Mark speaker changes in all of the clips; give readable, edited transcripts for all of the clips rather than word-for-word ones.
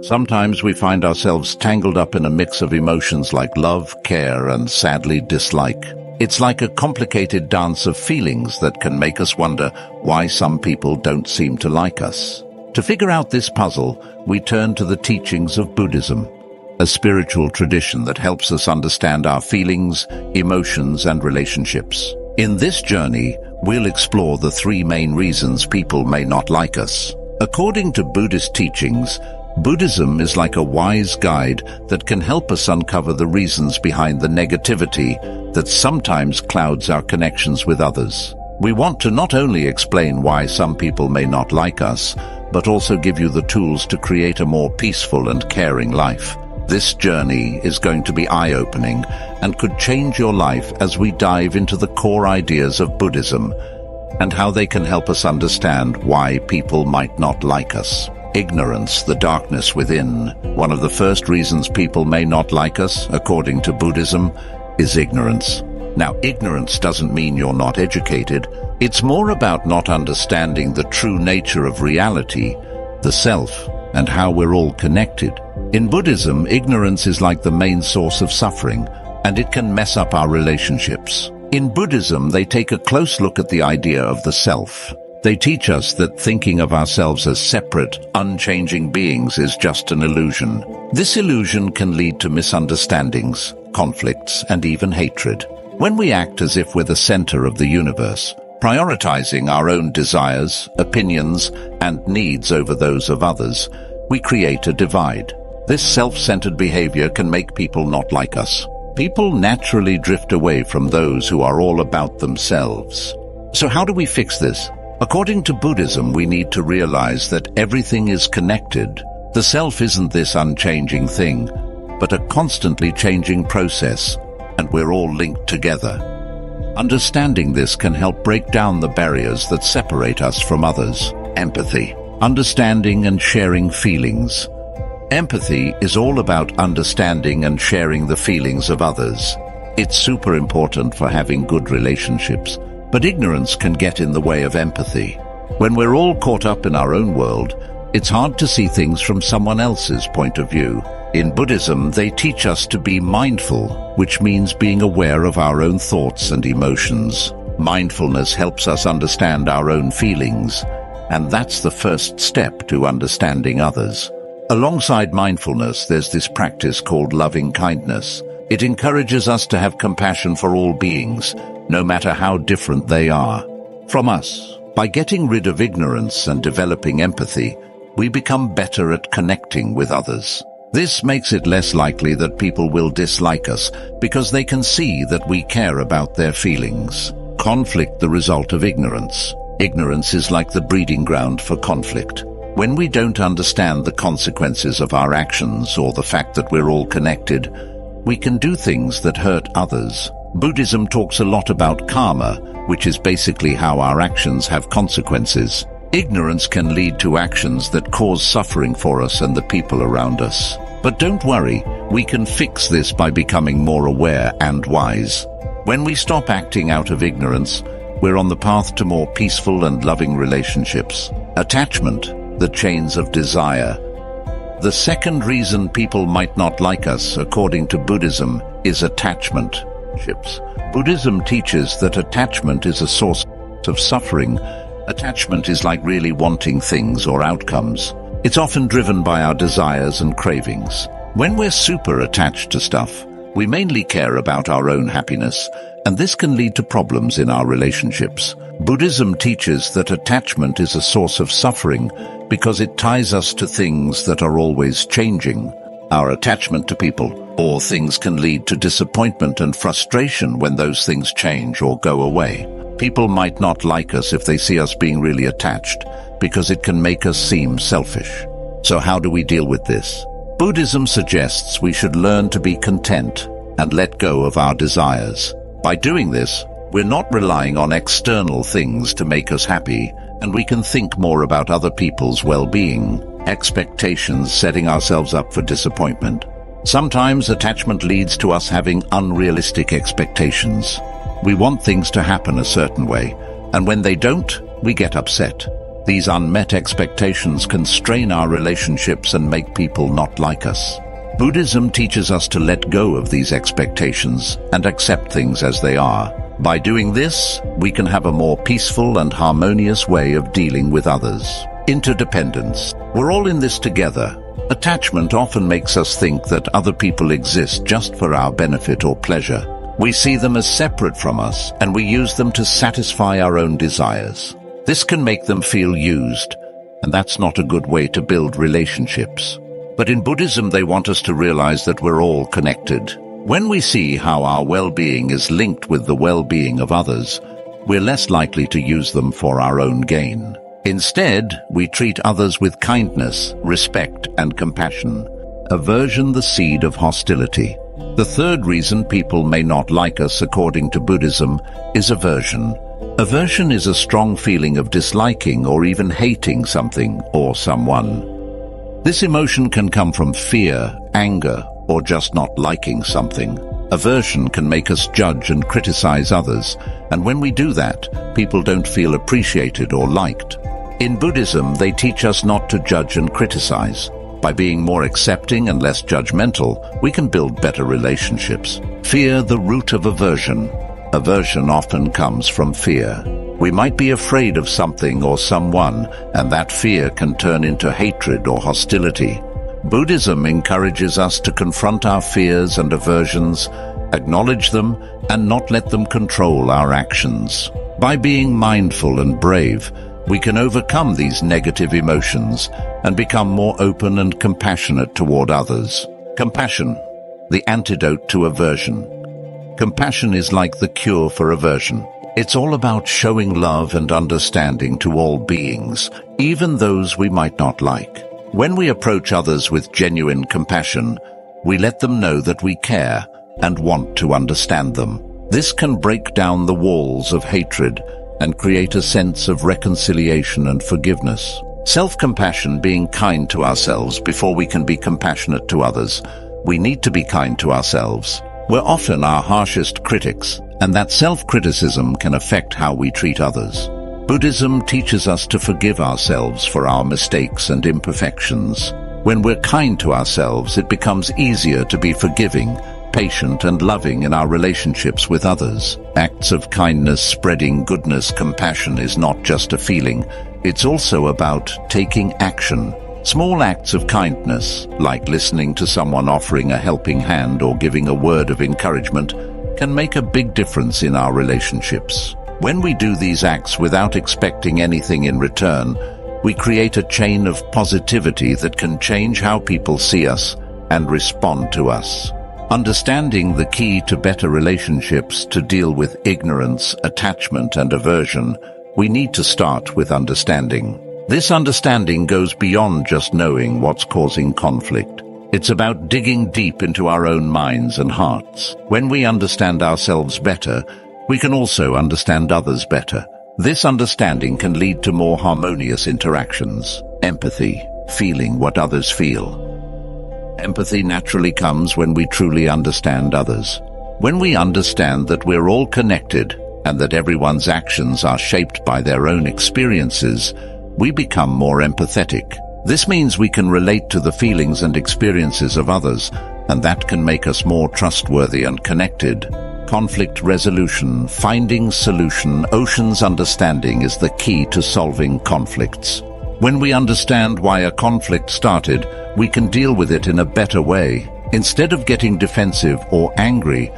Speaker 1: Sometimes we find ourselves tangled up in a mix of emotions like love, care, and sadly dislike. It's like a complicated dance of feelings that can make us wonder why some people don't seem to like us. To figure out this puzzle, we turn to the teachings of Buddhism, a spiritual tradition that helps us understand our feelings, emotions, and relationships. In this journey, we'll explore the three main reasons people may not like us. According to Buddhist teachings, Buddhism is like a wise guide that can help us uncover the reasons behind the negativity that sometimes clouds our connections with others. We want to not only explain why some people may not like us, but also give you the tools to create a more peaceful and caring life. This journey is going to be eye-opening and could change your life as we dive into the core ideas of Buddhism and how they can help us understand why people might not like us. Ignorance, the darkness within. One of the first reasons people may not like us, according to Buddhism, is ignorance. Now, ignorance doesn't mean you're not educated. It's more about not understanding the true nature of reality, the self, and how we're all connected. In Buddhism, ignorance is like the main source of suffering, and it can mess up our relationships. In Buddhism, they take a close look at the idea of the self. They teach us that thinking of ourselves as separate, unchanging beings is just an illusion. This illusion can lead to misunderstandings, conflicts, and even hatred. When we act as if we're the center of the universe, prioritizing our own desires, opinions, and needs over those of others, we create a divide. This self-centered behavior can make people not like us. People naturally drift away from those who are all about themselves. So how do we fix this? According to Buddhism, we need to realize that everything is connected. The self isn't this unchanging thing, but a constantly changing process, and we're all linked together. Understanding this can help break down the barriers that separate us from others. Empathy. Understanding and sharing feelings. Empathy is all about understanding and sharing the feelings of others. It's super important for having good relationships, but ignorance can get in the way of empathy. When we're all caught up in our own world, it's hard to see things from someone else's point of view. In Buddhism, they teach us to be mindful, which means being aware of our own thoughts and emotions. Mindfulness helps us understand our own feelings, and that's the first step to understanding others. Alongside mindfulness, there's this practice called loving kindness. It encourages us to have compassion for all beings, no matter how different they are from us. By getting rid of ignorance and developing empathy, we become better at connecting with others. This makes it less likely that people will dislike us because they can see that we care about their feelings. Conflict, the result of ignorance. Ignorance is like the breeding ground for conflict. When we don't understand the consequences of our actions or the fact that we're all connected, we can do things that hurt others. Buddhism talks a lot about karma, which is basically how our actions have consequences. Ignorance can lead to actions that cause suffering for us and the people around us. But don't worry, we can fix this by becoming more aware and wise. When we stop acting out of ignorance, we're on the path to more peaceful and loving relationships. Attachment, the chains of desire. The second reason people might not like us, according to Buddhism, is attachment. Buddhism teaches that attachment is a source of suffering. Attachment is like really wanting things or outcomes. It's often driven by our desires and cravings. When we're super attached to stuff, we mainly care about our own happiness, and this can lead to problems in our relationships. Buddhism teaches that attachment is a source of suffering because it ties us to things that are always changing. Our attachment to people or things can lead to disappointment and frustration when those things change or go away. People might not like us if they see us being really attached because it can make us seem selfish. So how do we deal with this? Buddhism suggests we should learn to be content and let go of our desires. By doing this, we're not relying on external things to make us happy, and we can think more about other people's well-being. Expectations, setting ourselves up for disappointment. Sometimes attachment leads to us having unrealistic expectations. We want things to happen a certain way, and when they don't, we get upset. These unmet expectations can strain our relationships and make people not like us. Buddhism teaches us to let go of these expectations and accept things as they are. By doing this, we can have a more peaceful and harmonious way of dealing with others. Interdependence. We're all in this together. Attachment often makes us think that other people exist just for our benefit or pleasure. We see them as separate from us, and we use them to satisfy our own desires. This can make them feel used, and that's not a good way to build relationships. But in Buddhism, they want us to realize that we're all connected. When we see how our well-being is linked with the well-being of others, we're less likely to use them for our own gain. Instead, we treat others with kindness, respect, and compassion. Aversion, the seed of hostility. The third reason people may not like us, according to Buddhism, is aversion. Aversion is a strong feeling of disliking or even hating something or someone. This emotion can come from fear, anger, or just not liking something. Aversion can make us judge and criticize others, and when we do that, people don't feel appreciated or liked. In Buddhism, they teach us not to judge and criticize. By being more accepting and less judgmental, we can build better relationships. Fear, the root of aversion. Aversion often comes from fear. We might be afraid of something or someone, and that fear can turn into hatred or hostility. Buddhism encourages us to confront our fears and aversions, acknowledge them, and not let them control our actions. By being mindful and brave, we can overcome these negative emotions and become more open and compassionate toward others. Compassion, the antidote to aversion. Compassion is like the cure for aversion. It's all about showing love and understanding to all beings, even those we might not like. When we approach others with genuine compassion, we let them know that we care and want to understand them. This can break down the walls of hatred and create a sense of reconciliation and forgiveness. Self-compassion, being kind to ourselves before we can be compassionate to others. We need to be kind to ourselves. We're often our harshest critics, and that self-criticism can affect how we treat others. Buddhism teaches us to forgive ourselves for our mistakes and imperfections. When we're kind to ourselves, it becomes easier to be forgiving, patient, and loving in our relationships with others. Acts of kindness, spreading goodness, compassion is not just a feeling. It's also about taking action. Small acts of kindness, like listening to someone, offering a helping hand, or giving a word of encouragement, can make a big difference in our relationships. When we do these acts without expecting anything in return, we create a chain of positivity that can change how people see us and respond to us. Understanding the key to better relationships. To deal with ignorance, attachment, and aversion, we need to start with understanding. This understanding goes beyond just knowing what's causing conflict. It's about digging deep into our own minds and hearts. When we understand ourselves better, we can also understand others better. This understanding can lead to more harmonious interactions. Empathy, feeling what others feel. Empathy naturally comes when we truly understand others. When we understand that we're all connected and that everyone's actions are shaped by their own experiences, we become more empathetic. This means we can relate to the feelings and experiences of others, and that can make us more trustworthy and connected. Conflict resolution, finding solution. Ocean's understanding is the key to solving conflicts. When we understand why a conflict started, we can deal with it in a better way. Instead of getting defensive or angry,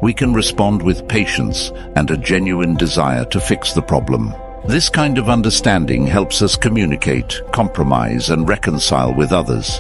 Speaker 1: we can respond with patience and a genuine desire to fix the problem. This kind of understanding helps us communicate, compromise, and reconcile with others.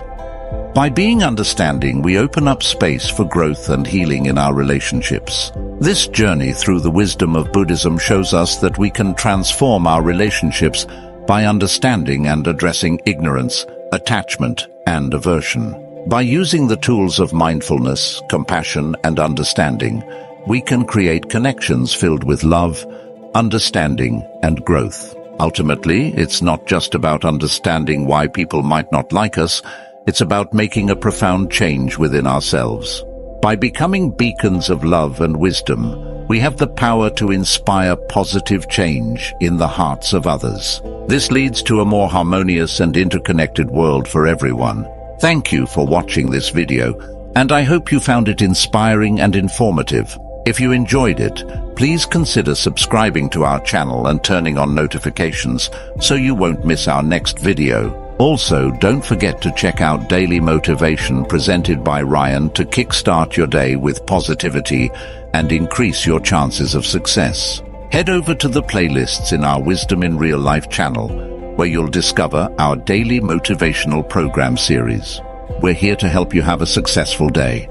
Speaker 1: By being understanding, we open up space for growth and healing in our relationships. This journey through the wisdom of Buddhism shows us that we can transform our relationships by understanding and addressing ignorance, attachment, and aversion. By using the tools of mindfulness, compassion, and understanding, we can create connections filled with love, understanding, and growth. Ultimately, it's not just about understanding why people might not like us, it's about making a profound change within ourselves. By becoming beacons of love and wisdom, We have the power to inspire positive change in the hearts of others. This leads to a more harmonious and interconnected world for everyone. Thank you for watching this video, and I hope you found it inspiring and informative. If you enjoyed it, please consider subscribing to our channel and turning on notifications so you won't miss our next video. Also, don't forget to check out Daily Motivation presented by Ryan to kickstart your day with positivity and increase your chances of success. Head over to the playlists in our Wisdom in Real Life channel, where you'll discover our daily motivational program series. We're here to help you have a successful day.